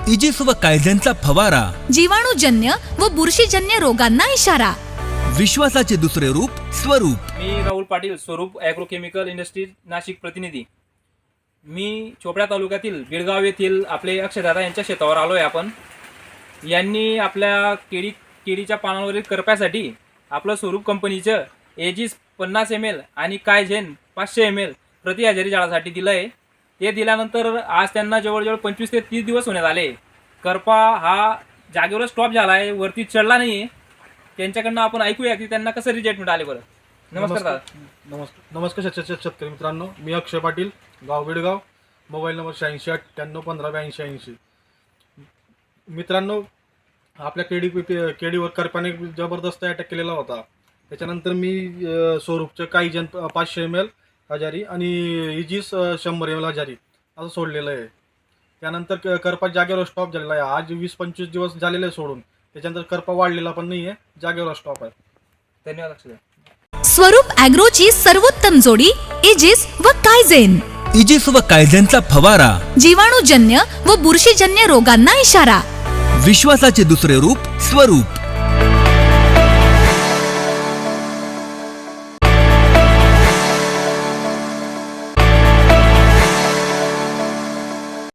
Aegis व कायझेनचा फवारा, जीवाणूजन्य व बुरशीजन्य रोगांना इशारा. विश्वासाचे दुसरे रूप स्वरूप. मी राहुल पाटील, स्वरूप ॲग्रोकेमिकल इंडस्ट्रीज नाशिक प्रतिनिधी. मी चोपडा तालुक्यातील बिळगाव येथील आपले अक्षयदादा यांच्या शेतावर आलो आहे. आपण यांनी आपल्या केळीच्या पानांवरील करप्यासाठी आपलं स्वरूप कंपनीचं एजिस 50 ml आणि कायझेन 500 ml प्रति हजेरी झाडासाठी दिलं आहे. ते दिल्यानंतर आज त्यांना जवळजवळ 25 ते 30 दिवस होण्यात आले. करपा हा जागेवर स्टॉप झाला आहे, वरती चढला नाही आहे. त्यांच्याकडनं आपण ऐकूया की त्यांना कसं रिजेक्टमेंट आले. बरं, नमस्कार दादा. नमस्कार शेतकरी मित्रांनो, मी अक्षय पाटील, गाव बिडगाव, मोबाईल नंबर 8698158280. मित्रांनो, आपल्या केळीवर करप्याने जबरदस्त अटॅक केलेला होता. त्याच्यानंतर मी स्वरूपचं कायझेन 500 ml हजारी आणि इजिस 100 ml हजारी असं सोडलेलं आहे. त्यानंतर करपा जागेवर स्टॉप झालेला आहे. आज 20-25 दिवस झालेले आहे सोडून. त्याच्यानंतर करपा वाढलेला पण नाही आहे, जागेवर स्टॉप आहे. धन्यवाद अक्षय. स्वरूप ॲग्रोची सर्वोत्तम जोडी इजिस व कायझेन. इजिस व कायझेनचा फवारा, जीवाणूजन्य व बुरशीजन्य रोगांना इशारा. विश्वासाचे दुसरे रूप स्वरूप.